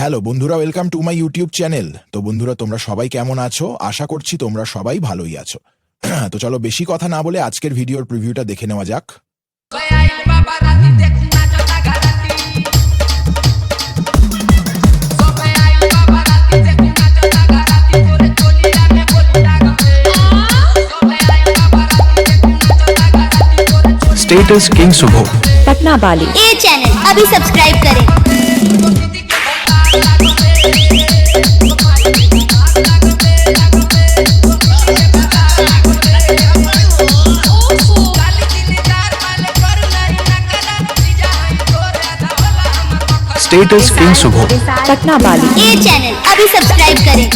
Hello বন্ধুরা, welcome to my YouTube channel. তো বন্ধুরা, তোমরা সবাই কেমন আছো? আশা করছি তোমরা সবাই ভালোই আছো। তো চলো বেশি কথা না বলে আজকের ভিডিওর প্রিভিউটা দেখে নেওয়া যাক। स्टेटस किंग शुभ पटना बाली ये चैनल अभी सब्सक्राइब करें। स्टेटस किंग शुभ पटना बाली ये चैनल अभी सब्सक्राइब करें।